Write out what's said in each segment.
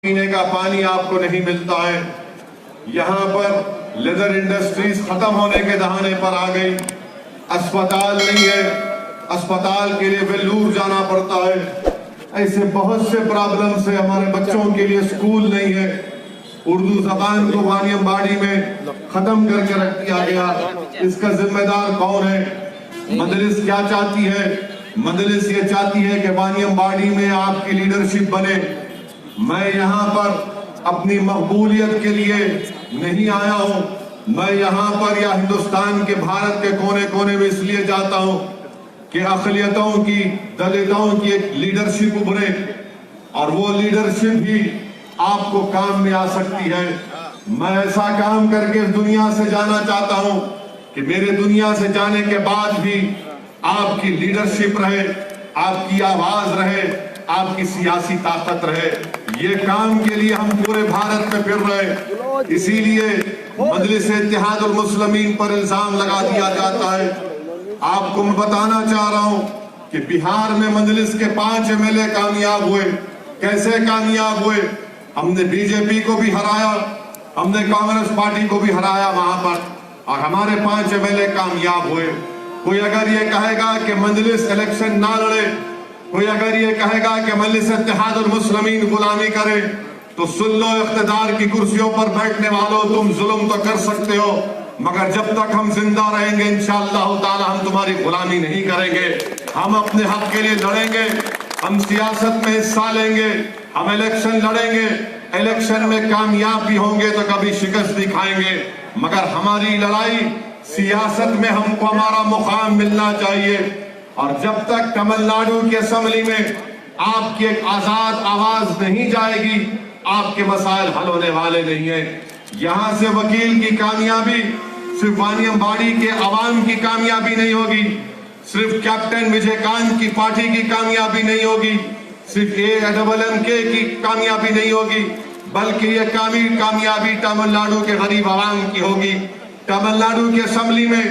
پینے کا پانی آپ کو نہیں ملتا ہے. یہاں پر لیدر انڈسٹریز ختم ہونے کے دہانے پر آ گئی. اسپتال نہیں ہے, اسپتال کے لیے ویلور جانا پڑتا ہے. ایسے بہت سے پرابلمز ہیں. ہمارے بچوں کے لیے اسکول نہیں ہے. اردو زبان کو وانیم باڑی میں ختم کر کے رکھ دیا گیا. اس کا ذمہ دار کون ہے؟ مجلس کیا چاہتی ہے؟ مجلس یہ چاہتی ہے کہ وانیم باڑی میں آپ کی لیڈرشپ بنے. میں یہاں پر اپنی مقبولیت کے لیے نہیں آیا ہوں. میں یہاں پر یا ہندوستان کے بھارت کے کونے کونے میں اس لیے جاتا ہوں کہ اقلیتوں کی, دلتوں کی ایک لیڈرشپ ابھرے, اور وہ لیڈرشپ بھی آپ کو کام میں آ سکتی ہے. میں ایسا کام کر کے اس دنیا سے جانا چاہتا ہوں کہ میرے دنیا سے جانے کے بعد بھی آپ کی لیڈرشپ رہے, آپ کی آواز رہے, آپ کی سیاسی طاقت رہے. یہ کام کے لیے ہم پورے بھارت میں پھر رہے. اسی لیے مجلس اتحاد المسلمین پر الزام لگا دیا جاتا ہے. آپ کو میں بتانا چاہ رہا ہوں کہ بہار میں مجلس کے 5 MLA کامیاب ہوئے. کیسے کامیاب ہوئے؟ ہم نے بی جے پی کو بھی ہرایا, ہم نے کانگریس پارٹی کو بھی ہرایا وہاں پر, اور ہمارے 5 MLA کامیاب ہوئے. کوئی اگر یہ کہے گا کہ مجلس الیکشن نہ لڑے, کوئی اگر یہ کہے گا کہ مجلس اتحاد المسلمین غلامی کرے, تو سن لو اقتدار کی کرسیوں پر بیٹھنے والوں, تم ظلم تو کر سکتے ہو, مگر جب تک ہم زندہ رہیں گے انشاءاللہ تعالی ہم تمہاری غلامی نہیں کریں گے. ہم اپنے حق کے لیے لڑیں گے, ہم سیاست میں حصہ لیں گے, ہم الیکشن لڑیں گے. الیکشن میں کامیاب بھی ہوں گے تو کبھی شکست بھی کھائیں گے, مگر ہماری لڑائی سیاست میں ہم کو ہمارا مقام ملنا چاہیے. اور جب تک تمل ناڈو کی اسمبلی میں آپ کی ایک آزاد آواز نہیں جائے گی, آپ کے مسائل حل ہونے والے نہیں ہیں. یہاں سے وکیل کی کامیابی صرف وانیم باڑی کے عوام کی کامیابی نہیں ہوگی, صرف کیپٹن وجے کانت کی پارٹی کی کامیابی نہیں ہوگی, صرف AMMK کی کامیابی نہیں ہوگی, بلکہ یہ کامیابی تمل ناڈو کے غریب عوام کی ہوگی. تمل ناڈو کی اسمبلی میں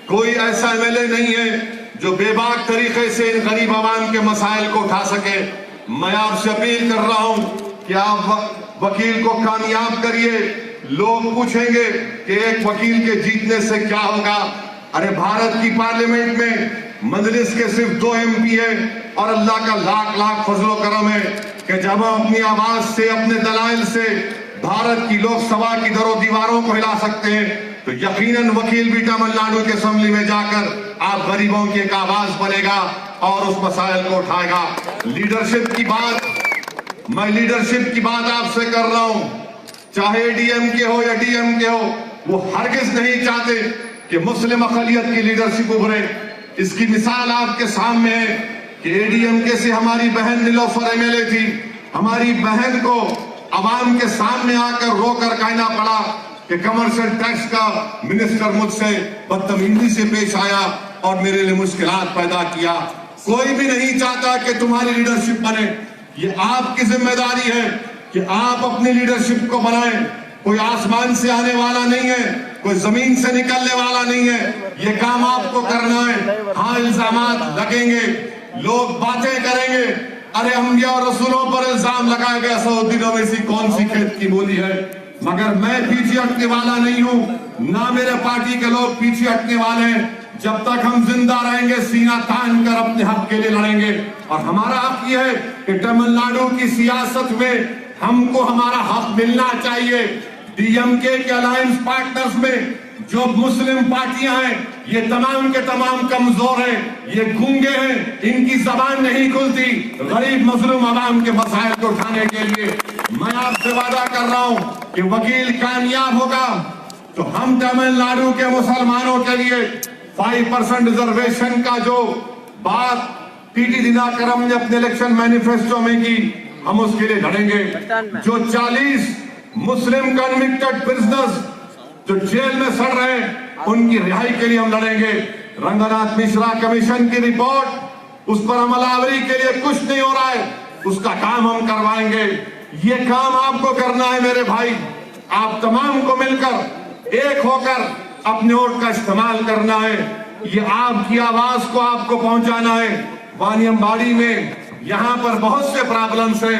کوئی ایسا MLA نہیں ہے جو بے باک طریقے سے ان غریب عوام کے مسائل کو اٹھا سکے. میں آپ سے اپیل کر رہا ہوں کہ آپ وکیل کو کامیاب کریے. لوگ پوچھیں گے کہ ایک وکیل کے جیتنے سے کیا ہوگا. ارے بھارت کی پارلیمنٹ میں مجلس کے صرف 2 MP ہیں, اور اللہ کا لاکھ لاکھ فضل و کرم ہے کہ جب ہم اپنی آواز سے, اپنے دلائل سے بھارت کی لوک سبھا کی در و دیواروں کو ہلا سکتے ہیں, تو یقیناً وکیل بھی تمل ناڈو کے اسمبلی میں جا کر آپ غریبوں کی ایک آواز بنے گا اور اس مسائل کو اٹھائے گا. لیڈرشپ کی بات, میں لیڈرشپ کی بات آپ سے کر رہا ہوں, چاہے DMK ہو یا DMK ہو, وہ ہرگز نہیں چاہتے کہ مسلم اقلیت کی لیڈرشپ ابھرے. اس کی مثال آپ کے سامنے ہے کہ ADMK سے ہماری بہن نیلوفر MLA تھی. ہماری بہن کو عوام کے سامنے آ کر رو کر کہنا پڑا کہ کمرشل ٹیکس کا منسٹر مجھ سے بدتمیزی سے پیش آیا اور میرے لیے مشکلات پیدا کیا. کوئی بھی نہیں چاہتا کہ تمہاری لیڈرشپ بنے. یہ آپ کی ذمہ داری ہے کہ آپ اپنی لیڈرشپ کو بنائیں. کوئی آسمان سے آنے والا نہیں ہے, کوئی زمین سے نکلنے والا نہیں ہے. یہ کام آپ کو کرنا ہے. ہاں الزامات لگیں گے, لوگ باتیں کریں گے, ارے انبیاء اور رسولوں پر الزام لگایا گیا, 100 دنوں میں سے کون سی کھیت کی بولی ہے. مگر میں پیچھے ہٹنے والا نہیں ہوں, نہ میرے پارٹی کے لوگ پیچھے ہٹنے والے ہیں. جب تک ہم زندہ رہیں گے سینہ تان کر اپنے حق کے لیے لڑیں گے. اور ہمارا حق یہ ہے کہ تمل ناڈو کی سیاست میں ہم کو ہمارا حق ملنا چاہیے. DMK کے الائنس پارٹنرز میں جو مسلم پارٹیاں ہیں یہ تمام کے تمام کمزور ہیں, یہ گونگے ہیں, ان کی زبان نہیں کھلتی غریب مظلوم عوام کے مسائل کو اٹھانے کے لیے. میں آپ سے وعدہ کر رہا ہوں کہ وکیل کامیاب ہوگا تو ہم تمل ناڈو کے مسلمانوں کے لیے 5% ریزرویشن کا جو بات TT دیناکرم نے اپنے الیکشن مینیفیسٹو میں کی, ہم اس کے لیے لڑیں گے. جو 40 مسلم کنوکٹڈ پرزنرز جو جیل میں سڑ رہے ہیں ان کی رہائی کے لیے ہم لڑیں گے. رنگناتھ مشرا کمیشن کی رپورٹ, اس پر عمل آوری کے لیے کچھ نہیں ہو رہا ہے, اس کا کام ہم کروائیں گے. یہ کام آپ کو کرنا ہے میرے بھائی. آپ تمام کو مل کر ایک ہو کر اپنے ووٹ کا استعمال کرنا ہے. یہ آپ کی آواز کو آپ کو پہنچانا ہے. وانیم باڑی میں یہاں پر بہت سے پرابلمز ہیں.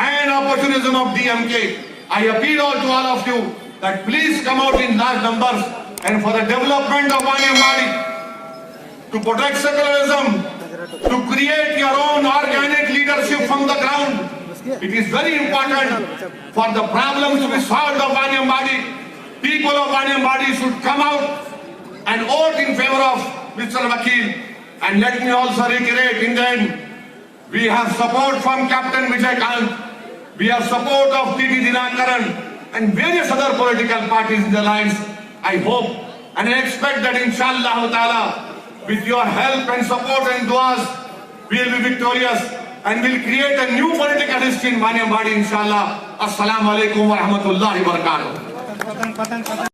and opportunism of DMK. I appeal to all of you that please come out in large numbers and for the development of Waniyambadi, to protect secularism, to create your own organic leadership from the ground. It is very important for the problems to be solved of Vaniambadi. People of Vaniambadi should come out and vote in favor of Mr. Vakil. And let me also reiterate, in the end, we have support from Captain Vijay Kant, we have support of T.T. Dinakaran and various other political parties in the alliance. I hope and I expect that inshallah ta'ala, with your help and support and duas, we will be victorious and will create a new political history in Vaniambadi inshallah. Assalamu alaikum wa rahmatullahi wa barakatuh.